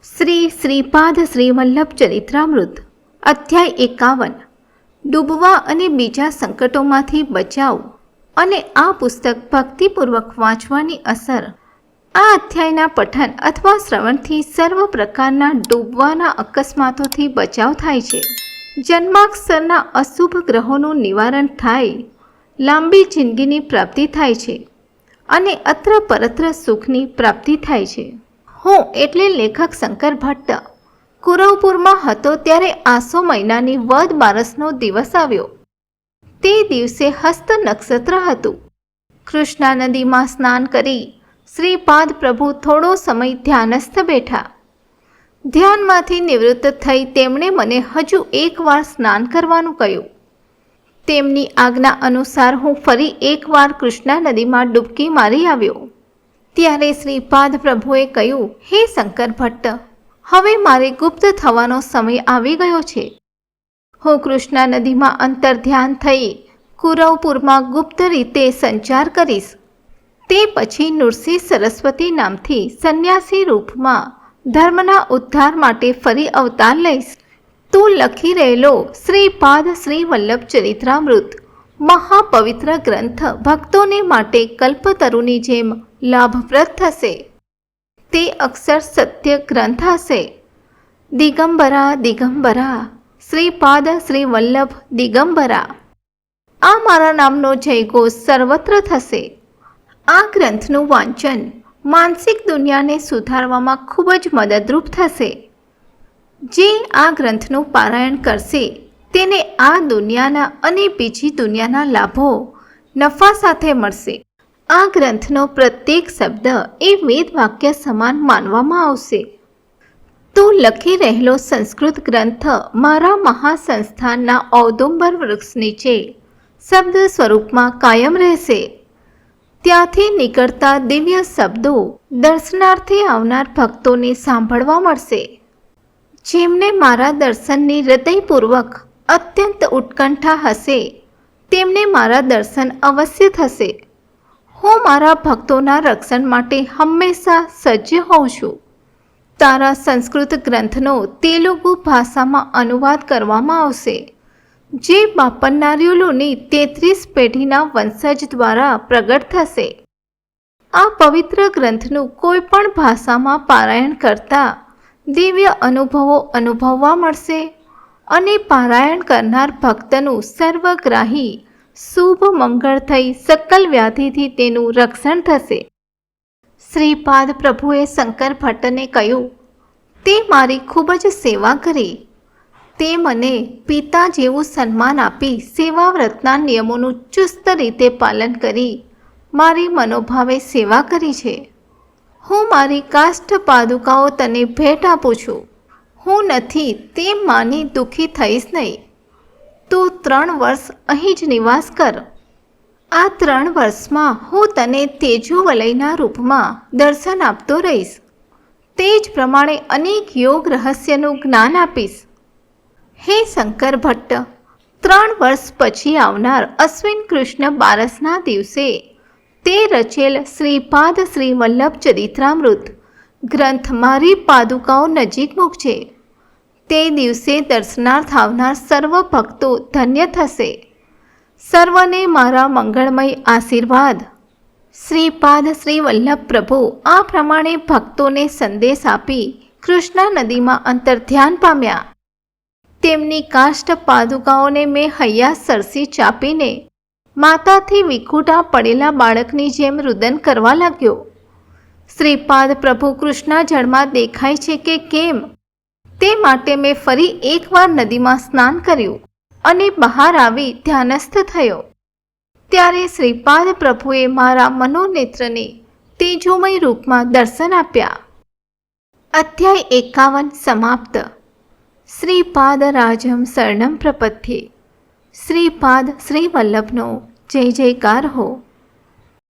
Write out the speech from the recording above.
શ્રીપાદ શ્રીવલ્લભ ચરિત્રામૃત અધ્યાય 51 ડૂબવા અને બીજા સંકટોમાંથી બચાવ અને આ પુસ્તક ભક્તિપૂર્વક વાંચવાની અસર. આ અધ્યાયના પઠન અથવા શ્રવણથી સર્વ પ્રકારના ડૂબવાના અકસ્માતોથી બચાવ થાય છે. જન્માક્ષરના અશુભ ગ્રહોનું નિવારણ થાય, લાંબી જિંદગીની પ્રાપ્તિ થાય છે અને અત્ર પરત્ર સુખની પ્રાપ્તિ થાય છે. હું એટલે લેખક શંકર ભટ્ટ કુરવપુરમાં હતો ત્યારે આસો મહિનાની વદ બારસનો દિવસ આવ્યો. તે દિવસે હસ્ત નક્ષત્ર હતું. કૃષ્ણા નદીમાં સ્નાન કરી શ્રીપાદ પ્રભુ થોડો સમય ધ્યાનસ્થ બેઠા. ધ્યાનમાંથી નિવૃત્ત થઈ તેમણે મને હજુ એકવાર સ્નાન કરવાનું કહ્યું. તેમની આજ્ઞા અનુસાર હું ફરી એકવાર કૃષ્ણા નદીમાં ડૂબકી મારી આવ્યો. ત્યારે શ્રીપાદ પ્રભુએ કહ્યું, હે શંકર ભટ્ટ, હવે મારે ગુપ્ત થવાનો સમય આવી ગયો છે. હું કૃષ્ણા નદીમાં અંતર્ધ્યાન થઈ કુરવપુરમાં ગુપ્ત રીતે સંચાર કરીશ. તે પછી નૃસિંહ સરસ્વતી નામથી સંન્યાસી રૂપમાં ધર્મના ઉદ્ધાર માટે ફરી અવતાર લઈશ. તું લખી રહેલો શ્રીપાદ શ્રીવલ્લભ ચરિત્રામૃત મહાપવિત્ર ગ્રંથ ભક્તોને માટે કલ્પતરુની જેમ લાભપ્રદ થશે. તે અક્ષર સત્ય ગ્રંથ હશે. દિગંબરા દિગંબરા શ્રીપાદ શ્રીવલ્લભ દિગંબરા, આ મારા નામનો જયઘોષ સર્વત્ર થશે. આ ગ્રંથનું વાંચન માનસિક દુનિયાને સુધારવામાં ખૂબ જ મદદરૂપ થશે. જે આ ગ્રંથનું પારાયણ કરશે તેને આ દુનિયાના અને બીજી દુનિયાના લાભો નફા સાથે મળશે. આ ગ્રંથનો પ્રત્યેક શબ્દ એ વેદ વાક્ય સમાન માનવામાં આવશે. તું લખી રહેલો સંસ્કૃત ગ્રંથ મારા મહાસંસ્થાનના ઔદુંબર વૃક્ષ નીચે શબ્દ સ્વરૂપમાં કાયમ રહેશે. ત્યાંથી નીકળતા દિવ્ય શબ્દો દર્શનાર્થે આવનાર ભક્તોને સાંભળવા મળશે. જેમને મારા દર્શનની હૃદયપૂર્વક અત્યંત ઉત્કંઠા હશે તેમને મારા દર્શન અવશ્ય થશે. હું મારા ભક્તોના રક્ષણ માટે હંમેશા સજ્જ હોઉં છું. તારા સંસ્કૃત ગ્રંથનો તેલુગુ ભાષામાં અનુવાદ કરવામાં આવશે, જે બાપન્નાર્યુલુની 33 પેઢીના વંશજ દ્વારા પ્રગટ થશે. આ પવિત્ર ગ્રંથનું કોઈ પણ ભાષામાં પારાયણ કરતા દિવ્ય અનુભવો અનુભવવા મળશે અને પારાયણ કરનાર ભક્તનું સર્વગ્રાહી શુભ મંગળ થઈ સકલ વ્યાધિથી તેનું રક્ષણ થશે. શ્રીપાદ પ્રભુએ શંકર ભટ્ટને કહ્યું, તે મારી ખૂબ જ સેવા કરી. તે મને પિતા જેવું સન્માન આપી સેવા વ્રતના નિયમોનું ચુસ્ત રીતે પાલન કરી મારી મનોભાવે સેવા કરી છે. હું મારી કાષ્ઠ પાદુકાઓ તને ભેટ આપું છું. હું નથી તેમ માની દુઃખી થઈશ નહીં. તું 3 વર્ષ અહીં જ નિવાસ કર. આ 3 વર્ષમાં હું તને તેજોવલયના રૂપમાં દર્શન આપતો રહીશ. તે જ પ્રમાણે અનેક યોગ રહસ્યનું જ્ઞાન આપીશ. હે શંકર ભટ્ટ, 3 વર્ષ પછી આવનાર અશ્વિન કૃષ્ણ બારસના દિવસે તે રચેલ શ્રીપાદ શ્રીવલ્લભ ચરિત્રામૃત ગ્રંથ મારી પાદુકાઓ નજીક મૂકજે. તે દિવસે દર્શનાર્થ આવનાર સર્વ ભક્તો ધન્ય થશે. સર્વને મારા મંગળમય આશીર્વાદ. શ્રીપાદ શ્રીવલ્લભ પ્રભુ આ પ્રમાણે ભક્તોને સંદેશ આપી કૃષ્ણા નદીમાં અંતર્ધ્યાન પામ્યા. તેમની કાષ્ઠ પાદુકાઓને મેં હૈયા સરસી ચાપીને માતાથી વિખૂટા પડેલા બાળકની જેમ રુદન કરવા લાગ્યો. શ્રીપાદ પ્રભુ કૃષ્ણા જળમાં દેખાય છે કે કેમ તે માટે મેં ફરી એકવાર નદીમાં સ્નાન કર્યું અને બહાર આવી ધ્યાનસ્થ થયો. ત્યારે શ્રીપાદ પ્રભુએ મારા મનોનેત્રને તેજોમય રૂપમાં દર્શન આપ્યા. અધ્યાય 51 સમાપ્ત. શ્રીપાદ રાજમ શરણમ પ્રપદ્યે. શ્રીપાદ શ્રીવલ્લભનો જય જયકાર હો.